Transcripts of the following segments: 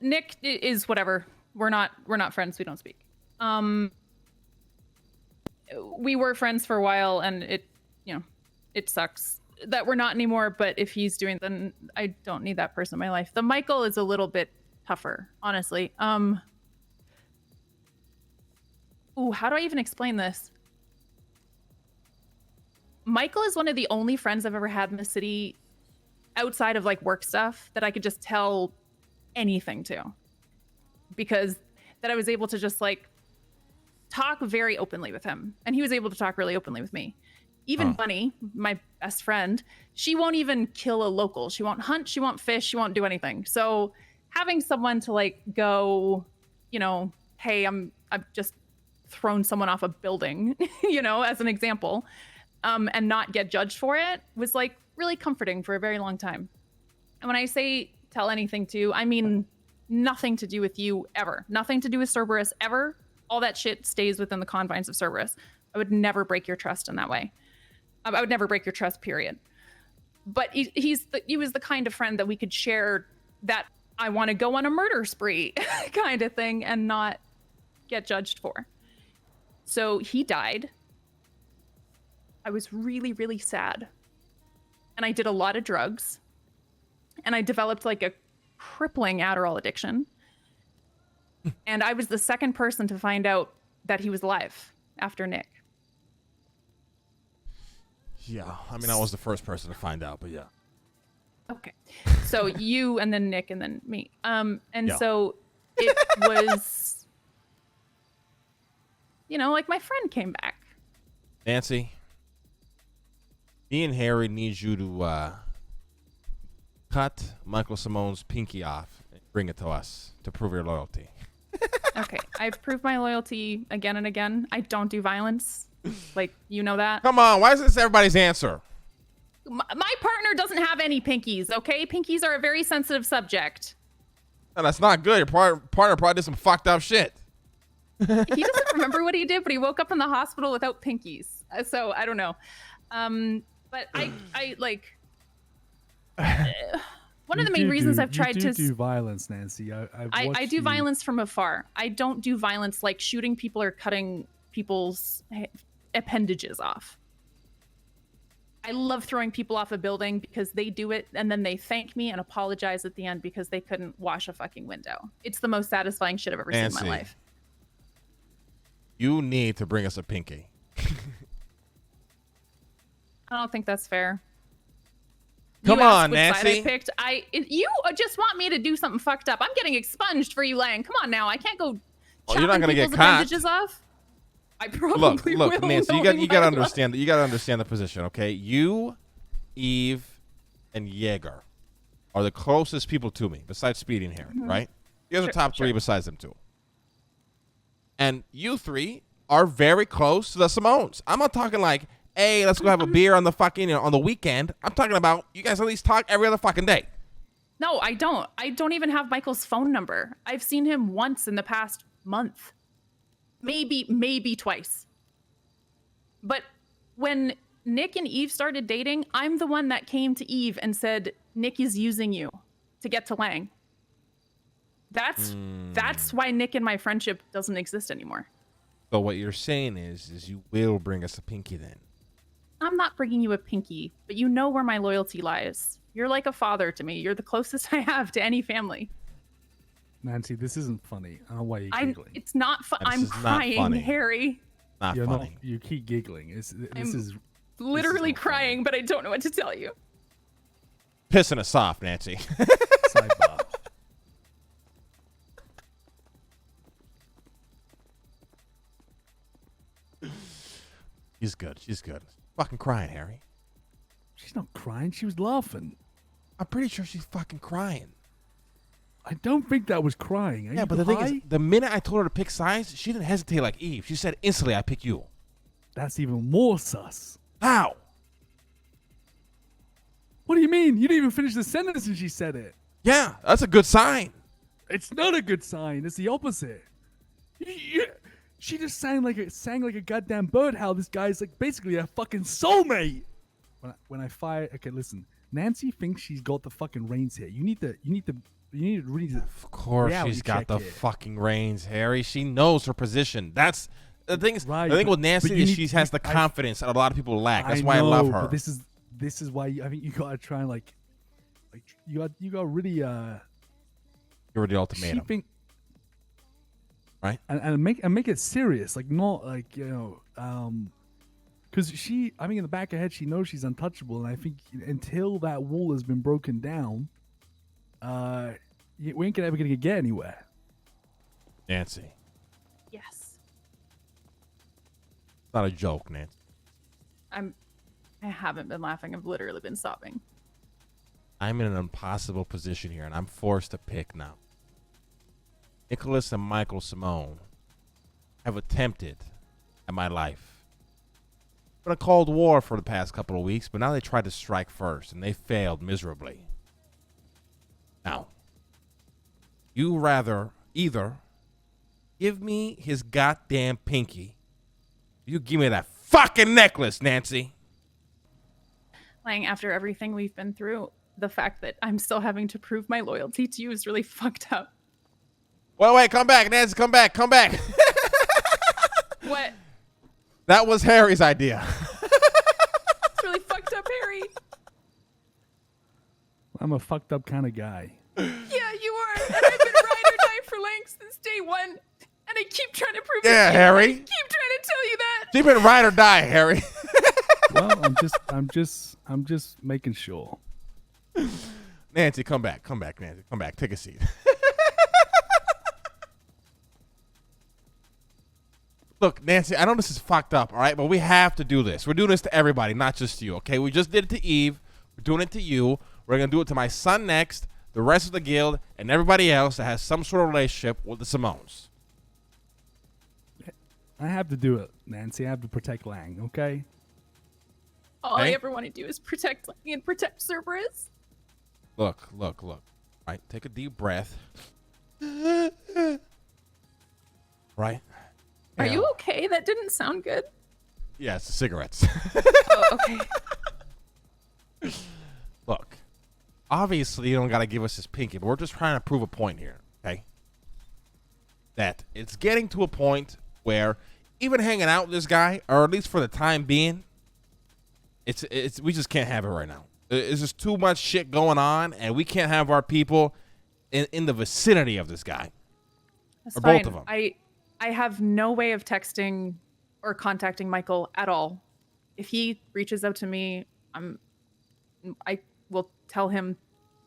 Nick is whatever. We're not friends. We don't speak. We were friends for a while, and it sucks that we're not anymore. But if he's doing, then I don't need that person in my life. The Michael is a little bit tougher, honestly. Ooh, how do I even explain this? Michael is one of the only friends I've ever had in the city outside of like work stuff that I could just tell anything to, because that I was able to just like talk very openly with him, and he was able to talk really openly with me. Even Bunny, my best friend, she won't even kill a local. She won't hunt, she won't fish, she won't do anything. So having someone to like go, hey, I've just thrown someone off a building, as an example, and not get judged for it was like really comforting for a very long time. And when I say tell anything to, I mean nothing to do with you ever. Nothing to do with Cerberus ever. All that shit stays within the confines of Cerberus. I would never break your trust in that way. I would never break your trust, period. But he was the kind of friend that we could share that I want to go on a murder spree kind of thing and not get judged for. So he died. I was really, really sad. And I did a lot of drugs. And I developed like a crippling Adderall addiction. And I was the second person to find out that he was alive after Nick. Yeah, I mean, I was the first person to find out, but yeah. Okay. So you and then Nick and then me. So it was, like my friend came back. Nancy, me and Harry need you to cut Michael Simone's pinky off and bring it to us to prove your loyalty. Okay, I've proved my loyalty again and again. I don't do violence. Like, you know that. Come on, why is this everybody's answer? My partner doesn't have any pinkies, okay? Pinkies are a very sensitive subject. No, that's not good. Your partner probably did some fucked up shit. He doesn't remember what he did, but he woke up in the hospital without pinkies. So I don't know. But I like... one of the main reasons I've tried to do violence, Nancy. I do violence from afar. I don't do violence like shooting people or cutting people's appendages off. I love throwing people off a building because they do it and then they thank me and apologize at the end because they couldn't wash a fucking window. It's the most satisfying shit I've ever seen in my life. You need to bring us a pinky. I don't think that's fair. Come on, Nancy. You just want me to do something fucked up. I'm getting expunged for you laying. Come on now. I can't go you're not gonna get appendages off. I probably will. Look, Nancy, you gotta understand. You gotta understand the position, okay? You, Eve, and Jaeger are the closest people to me besides Speedy and Harry, right? You guys are top three besides them two. And you three are very close to the Simones. I'm not talking like, hey, let's go have a beer on the fucking on the weekend. I'm talking about you guys at least talk every other fucking day. No, I don't. I don't even have Michael's phone number. I've seen him once in the past month. Maybe twice. But when Nick and Eve started dating, I'm the one that came to Eve and said, Nick is using you to get to Lang. That's why Nick and my friendship doesn't exist anymore. So what you're saying is you will bring us a pinky then. I'm not bringing you a pinky, but you know where my loyalty lies. You're like a father to me. You're the closest I have to any family. Nancy, this isn't funny. I don't know why you're giggling. It's not fun. I'm crying, Harry. Not funny. You keep giggling. This is literally crying, but I don't know what to tell you. Pissing us off, Nancy. Sidebar. She's good. She's good. Fucking crying, Harry. She's not crying. She was laughing. I'm pretty sure she's fucking crying. I don't think that was crying. Yeah, but the thing is, the minute I told her to pick sides, she didn't hesitate like Eve. She said instantly, I pick you. That's even more sus. How? What do you mean? You didn't even finish the sentence and she said it. Yeah, that's a good sign. It's not a good sign. It's the opposite. She just sang like a goddamn bird. How this guy's like basically a fucking soulmate. When I fire, okay, listen. Nancy thinks she's got the fucking reins here. You need to You need to read. Of course, reality she's got check the here. fucking reins, Harry. She knows her position. That's the thing. Right, The thing with but Nancy you is need- she has the I- confidence that a lot of people lack. That's why I know, love her. But this is why I think you gotta try and like you got really You're the ultimatum, sheeping, right? and make it serious, like not like because I mean in the back of her head she knows she's untouchable, and I think until that wall has been broken down, we ain't ever gonna get anywhere. Nancy, Yes. it's not a joke, Nancy. I haven't been laughing. I've literally been sobbing. I'm in an impossible position here, and I'm forced to pick now. Nicholas and Michael Simone have attempted at my life. It's been a cold war for the past couple of weeks, but now they tried to strike first, and they failed miserably. Now, you rather either give me his goddamn pinky, or you give me that fucking necklace, Nancy. Like, after everything we've been through, the fact that I'm still having to prove my loyalty to you is really fucked up. Wait, come back, Nancy, come back. What? That was Harry's idea. It's really fucked up, Harry. I'm a fucked up kind of guy. Yeah, you are. And I've been ride or die for Lang since day one. And I keep trying to prove it. Yeah, to you. Harry. I keep trying to tell you that. She's been ride or die, Harry. Well, I'm just making sure. Nancy, come back, Nancy, come back. Take a seat. Look, Nancy, I know this is fucked up, all right, but we have to do this. We're doing this to everybody, not just you, okay? We just did it to Eve. We're doing it to you. We're going to do it to my son next, the rest of the guild, and everybody else that has some sort of relationship with the Simones. I have to do it, Nancy. I have to protect Lang, okay? All I Okay. ever want to do is protect Lang and protect Cerberus. Look. All right, take a deep breath. Right? Are Yeah. you okay? That didn't sound good. Yeah, it's the cigarettes. Oh, okay. Look, obviously you don't got to give us this pinky, but we're just trying to prove a point here, okay? That it's getting to a point where even hanging out with this guy, or at least for the time being, it's we just can't have it right now. There's just too much shit going on, and we can't have our people in the vicinity of this guy. That's Or fine. both of them. I have no way of texting or contacting Michael at all. If he reaches out to me, I will tell him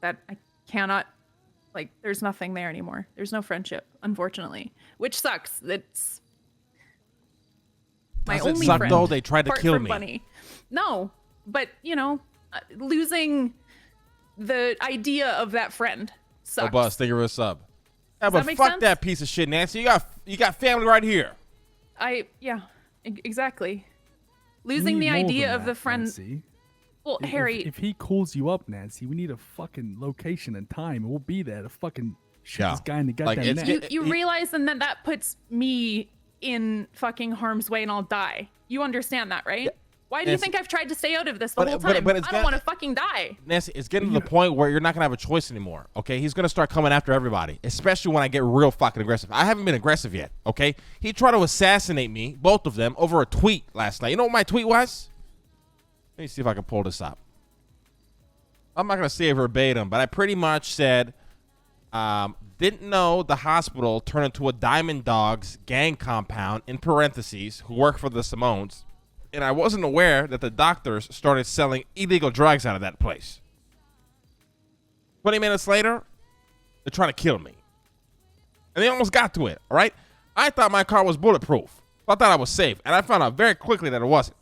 that I cannot, like, there's nothing there anymore. There's no friendship, unfortunately, which sucks. That's my Does it only suck, friend. though? They tried to apart kill from me. Bunny. No, but losing the idea of that friend sucks. Oh, Buzz, think of a sub. Yeah, but that make fuck sense? that piece of shit, Nancy. You got family right here. Exactly. We Losing need the more idea than of that, the friend. Nancy. Well, Harry, If he calls you up, Nancy, we need a fucking location and time, and we'll be there to fucking shoot Yeah. this guy in the Like, goddamn it's- neck. you he- realize then that puts me in fucking harm's way and I'll die. You understand that, right? Why do you Nancy- think I've tried to stay out of this the But- whole but- time? but it's I don't got- want to fucking die. Nancy, it's getting to the point where you're not going to have a choice anymore, okay? He's going to start coming after everybody, especially when I get real fucking aggressive. I haven't been aggressive yet, okay? He tried to assassinate me, both of them, over a tweet last night. You know what my tweet was? Let me see if I can pull this up. I'm not going to say it verbatim, but I pretty much said, didn't know the hospital turned into a Diamond Dogs gang compound, in parentheses, who work for the Simones. And I wasn't aware that the doctors started selling illegal drugs out of that place. 20 minutes later, they're trying to kill me. And they almost got to it, all right? I thought my car was bulletproof. I thought I was safe. And I found out very quickly that it wasn't.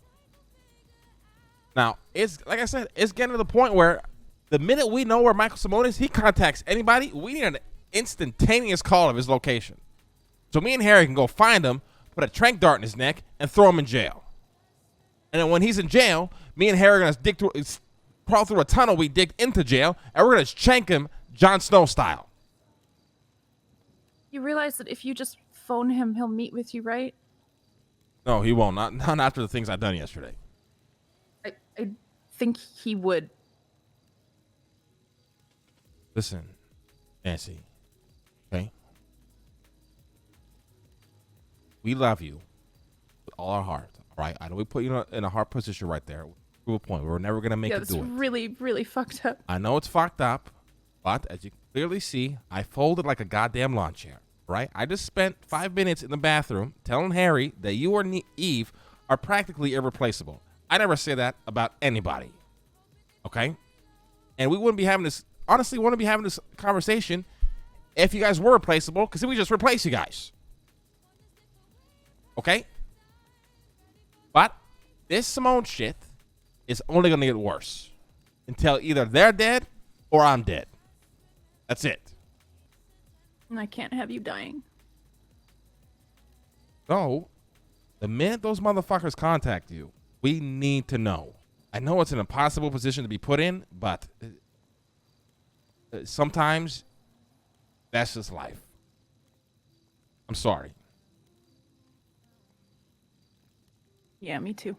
Now, it's like I said, it's getting to the point where the minute we know where Michael Simone is, he contacts anybody. We need an instantaneous call of his location. So me and Harry can go find him, put a tranq dart in his neck, and throw him in jail. And then when he's in jail, me and Harry are going to crawl through a tunnel we digged into jail, and we're going to shank him Jon Snow style. You realize that if you just phone him, he'll meet with you, right? No, he won't. Not after the things I've done yesterday. I think he would. Listen, Nancy. Okay? We love you with all our heart. All right? I know we put you in a hard position right there. To a point where we're never gonna make Yeah, it it's do it. really, really fucked up. I know it's fucked up, but as you can clearly see, I folded like a goddamn lawn chair. Right? I just spent 5 minutes in the bathroom telling Harry that you or Eve are practically irreplaceable. I never say that about anybody. Okay? And we wouldn't be having this, honestly, wouldn't be having this conversation if you guys were replaceable, because then we just replace you guys. Okay? But this Simone shit is only going to get worse until either they're dead or I'm dead. That's it. And I can't have you dying. So, the minute those motherfuckers contact you, we need to know. I know it's an impossible position to be put in, but sometimes that's just life. I'm sorry. Yeah, me too.